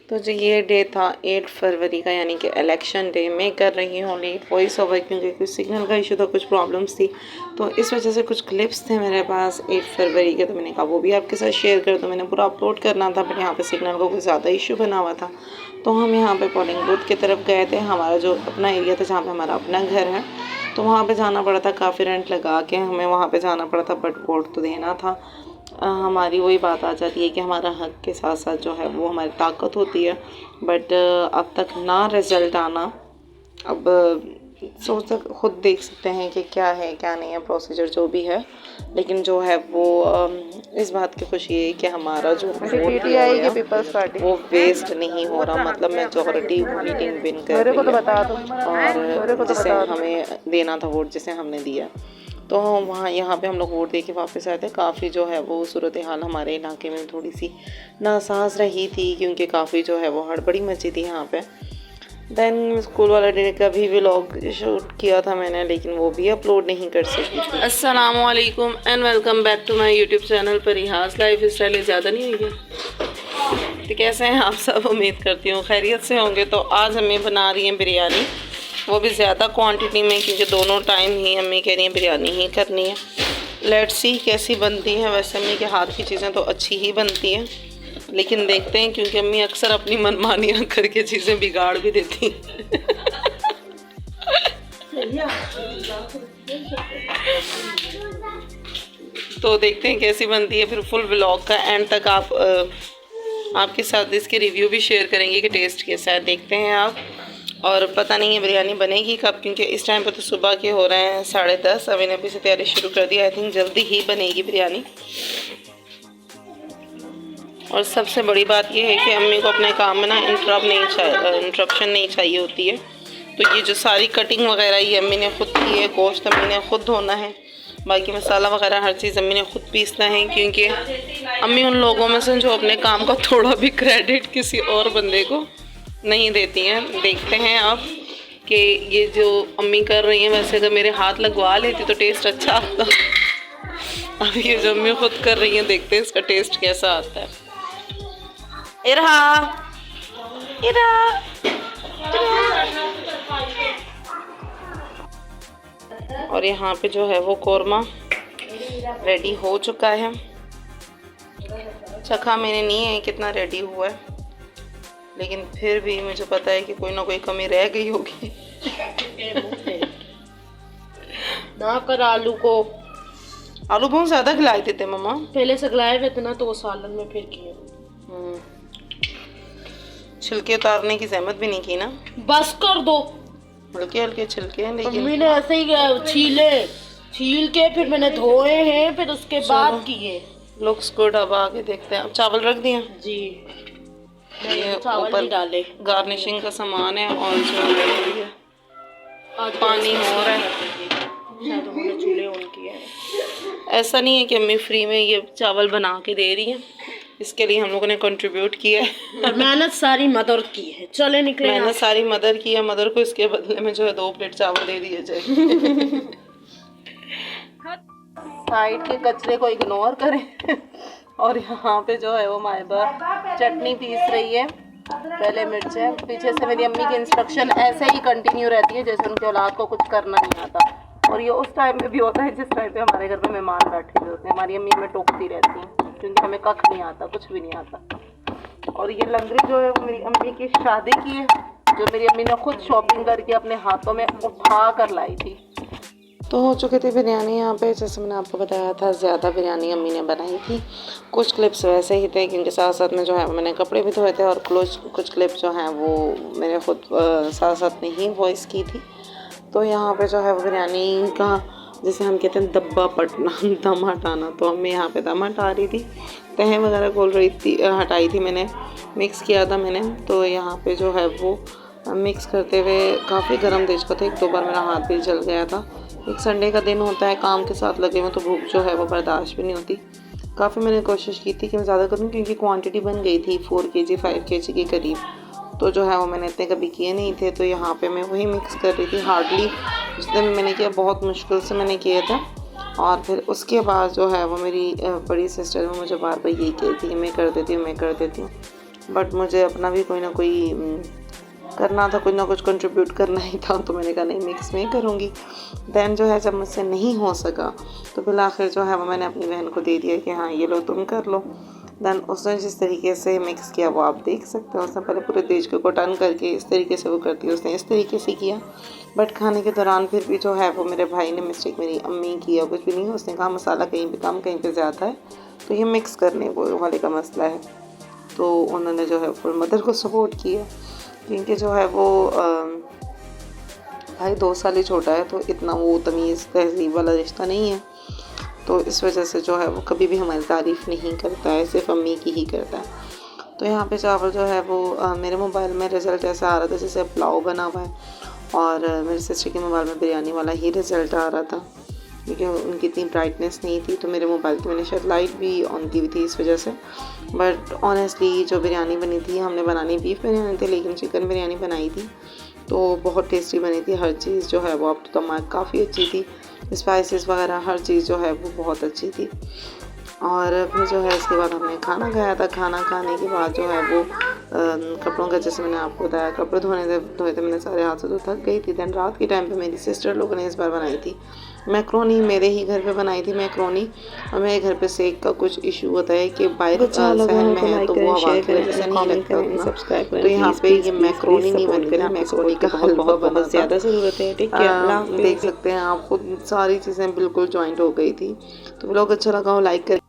तो जो ये डे था 8 फरवरी का, यानी कि इलेक्शन डे। मैं कर रही हूँ लेट वॉइस ओवर क्योंकि कुछ सिग्नल का इशू था, कुछ प्रॉब्लम्स थी, तो इस वजह से कुछ क्लिप्स थे मेरे पास 8 फरवरी के, तो मैंने कहा वो भी आपके साथ शेयर कर दूँ। मैंने पूरा अपलोड करना था बट यहाँ पे सिग्नल का कुछ ज़्यादा इशू बना हुआ था, तो हम यहाँ पे पोलिंग बूथ की तरफ गए थे। हमारा जो अपना एरिया था जहाँ पर हमारा अपना घर है, तो वहाँ पर जाना पड़ा था, काफ़ी रेंट लगा के हमें वहाँ पर जाना पड़ा था, बट वोट तो देना था। हमारी वही बात आ जाती है कि हमारा हक के साथ साथ जो है वो हमारी ताकत होती है, बट अब तक ना रिज़ल्ट आना। अब सोच तक खुद देख सकते हैं कि क्या है क्या नहीं है प्रोसीजर जो भी है, लेकिन जो है वो इस बात की खुशी है कि हमारा जो वोट है पीपल्स पार्टी वो वेस्ट नहीं हो रहा, मतलब मेजॉरिटी मीटिंग विन कर रही है और जिसे हमें देना था वोट, जिसे हमने दिया। तो वहाँ यहाँ पे हम लोग वोट दे के वापस आए थे। काफ़ी जो है वो सूरत हाल हमारे इलाके में थोड़ी सी नासाज रही थी क्योंकि काफ़ी जो है वो हड़बड़ी मची थी यहाँ पे। देन स्कूल वाला डे का भी व्लॉग शूट किया था मैंने, लेकिन वो भी अपलोड नहीं कर सकी थी। अस्सलाम वालेकुम and welcome back to my YouTube channel Parihas lifestyle. ज़्यादा नहीं हुई है तो कैसे हैं आप सब? उम्मीद करती हूँ खैरियत से होंगे। तो आज हमें बना रही हैं बिरयानी, वो भी ज़्यादा क्वांटिटी में क्योंकि दोनों टाइम ही अम्मी कह रही हैं बिरयानी ही करनी है। लेट्स सी कैसी बनती है। वैसे अम्मी के हाथ की चीज़ें तो अच्छी ही बनती हैं, लेकिन देखते हैं क्योंकि अम्मी अक्सर अपनी मनमानियाँ करके चीज़ें बिगाड़ भी देती हैं। तो देखते हैं कैसी बनती है, फिर फुल व्लॉग का एंड तक आपके साथ इसके रिव्यू भी शेयर करेंगे कि टेस्ट कैसा है। देखते हैं आप। और पता नहीं है बिरयानी बनेगी कब, क्योंकि इस टाइम पर तो सुबह के हो रहे हैं 10:30। अभी ने अभी से तैयारी शुरू कर दी। आई थिंक जल्दी ही बनेगी बिरयानी। और सबसे बड़ी बात यह है कि अम्मी को अपने काम में ना इंटरप्शन नहीं चाहिए होती है। तो ये जो सारी कटिंग वगैरह ये अम्मी ने खुद की है, गोश्त अम्मी ने खुद धोना है, बाकी मसाला वगैरह हर चीज़ अम्मी ने खुद पीसना है, क्योंकि अम्मी उन लोगों में से जो अपने काम का थोड़ा भी क्रेडिट किसी और बंदे को नहीं देती हैं। देखते हैं आप कि ये जो अम्मी कर रही हैं, वैसे अगर मेरे हाथ लगवा लेती तो टेस्ट अच्छा आता। अब ये जो अम्मी खुद कर रही हैं, देखते हैं इसका टेस्ट कैसा आता है। और यहाँ पे जो है वो कोरमा रेडी हो चुका है। चखा मैंने नहीं है कितना रेडी हुआ है, लेकिन फिर भी मुझे पता है कि कोई ना कोई कमी रह गई होगी। ना कर आलू बहुत ज़्यादा खिलाए थे मम्मा, पहले से खिलाए हुए थे ना, तो वो सालन में फिर किए। छिलके उतारने की जहमत भी नहीं की ना। बस कर दो, हल्के हल्के छिलके हैं, लेकिन मम्मी ने ऐसे ही छील के फिर मैंने धोए हैं, फिर उसके बाद किए। Looks good. अब आगे देखते हैं। अब चावल रख दिए जी, ये ऊपर डाले गार्निशिंग का सामान है, और जो है पानी हो रहा है। चूल्हे ऑन किए हैं। ऐसा नहीं है कि अम्मी फ्री में ये चावल बना के दे रही हैं, इसके लिए हम लोगों ने कंट्रीब्यूट किया है और मेहनत सारी मदर की है। चले निकले, मेहनत सारी मदर की है। मदर को इसके बदले में जो है 2 प्लेट चावल दे दिए जाए। साइड के कचरे को इग्नोर करें। और यहाँ पे जो है वो मायबा चटनी पीस रही है, पहले मिर्चें। पीछे से मेरी अम्मी की इंस्ट्रक्शन ऐसे ही कंटिन्यू रहती है जैसे उनके औलाद को कुछ करना नहीं आता। और ये उस टाइम पे भी होता है जिस टाइम पे हमारे घर पे मेहमान बैठे हुए होते हैं। हमारी अम्मी हमें टोकती रहती हैं क्योंकि हमें कख नहीं आता, कुछ भी नहीं आता। और ये लंगड़ी जो है वो मेरी अम्मी की शादी की है, जो मेरी अम्मी ने खुद शॉपिंग करके अपने हाथों में उठा कर लाई थी। तो हो चुकी थी बिरयानी यहाँ पे, जैसे मैंने आपको बताया था ज़्यादा बिरयानी अम्मी ने बनाई थी। कुछ क्लिप्स वैसे ही थे क्योंकि साथ साथ में जो है मैंने कपड़े भी धोए थे, और कुछ क्लिप्स जो हैं वो मैंने खुद साथ साथ में ही वॉइस की थी। तो यहाँ पे जो है वो बिरयानी का जैसे हम कहते हैं दब्बा पटना, दम हटाना, तो अम्मी यहाँ पे दम हटा रही थी। तहें वगैरह खोल रही थी, हटाई थी मैंने, मिक्स किया था मैंने। तो यहाँ पे जो है वो मिक्स करते हुए काफ़ी गर्म देश का था, 1-2 बार मेरा हाथ भी जल गया था। एक संडे का दिन होता है, काम के साथ लगे हुए, तो भूख जो है वो बर्दाश्त भी नहीं होती। काफ़ी मैंने कोशिश की थी कि मैं ज़्यादा करूँ, क्योंकि क्वांटिटी बन गई थी 4 kg 5 kg के करीब, तो जो है वो मैंने इतने कभी किए नहीं थे। तो यहाँ पे मैं वही मिक्स कर रही थी हार्डली, जितने भी मैंने किया बहुत मुश्किल से मैंने किया था। और फिर उसके बाद जो है वो मेरी बड़ी सिस्टर वो मुझे बार बार यही कहती है मैं कर देती हूँ, मैं कर देती हूँ। बट मुझे अपना भी कोई ना कोई करना था, कुछ ना कुछ कंट्रीब्यूट करना ही था, तो मैंने कहा नहीं मिक्स में करूँगी। दैन जो है जब मुझसे नहीं हो सका तो फिर आखिर जो है वो मैंने अपनी बहन को दे दिया कि हाँ ये लो तुम कर लो। दैन उसने जिस तरीके से मिक्स किया वो आप देख सकते हो। उसने पहले पूरे देश को टर्न करके इस तरीके से वो करती है, उसने इस तरीके से किया। बट खाने के दौरान फिर भी जो है वो मेरे भाई ने मिस्टेक मेरी अम्मी की या कुछ भी नहीं, उसने कहा मसाला कहीं पे कम कहीं पे ज़्यादा है, तो ये मिक्स करने वो वाले का मसला है। तो उन्होंने जो है फिर मदर को सपोर्ट किया, क्योंकि जो है वो भाई 2 साल ही छोटा है, तो इतना वो तमीज़ तहज़ीब वाला रिश्ता नहीं है। तो इस वजह से जो है वो कभी भी हमारी तारीफ़ नहीं करता है, सिर्फ अम्मी की ही करता है। तो यहाँ पे चावल जो है वो मेरे मोबाइल में रिज़ल्ट ऐसा आ रहा था जैसे पुलाव बना हुआ है, और मेरे सिस्टर के मोबाइल में बिरयानी वाला ही रिज़ल्ट आ रहा था, क्योंकि उनकी इतनी ब्राइटनेस नहीं थी। तो मेरे मोबाइल की मैंने शायद लाइट भी ऑन की हुई थी इस वजह से। बट ऑनेस्टली जो बिरयानी बनी थी, हमने बनानी बीफ बिरयानी थी लेकिन चिकन बिरयानी बनाई थी, तो बहुत टेस्टी बनी थी। हर चीज़ जो है वो अब तो काफ़ी अच्छी थी, स्पाइसेस वगैरह हर चीज़ जो है वो बहुत अच्छी थी। और फिर जो है इसके बाद हमने खाना खाया था। खाना खाने के बाद जो है वो कपड़ों का, जैसे मैंने आपको बताया, कपड़े धोए थे मैंने सारे हाथ से, तो थक गई थी। दैन रात के टाइम पे मेरी सिस्टर लोगों ने इस बार बनाई थी मैक्रोनी, मेरे ही घर पे बनाई थी मैक्रोनी। और मेरे घर पे सेक का कुछ इशू होता है कि बाहर सहन में है तो वो हवा की वजह से नहीं लगता उतना। तो यहाँ पे ये मैक्रोनी नहीं बनी थी, मैक्रोनी का हलवा बना था। ज़्यादा ज़रूरत है। ठीक है, देख सकते हैं आप खुद सारी चीज़ें बिल्कुल जॉइंट हो गई थी। तो ब्लॉग अच्छा लगा हो लाइक कर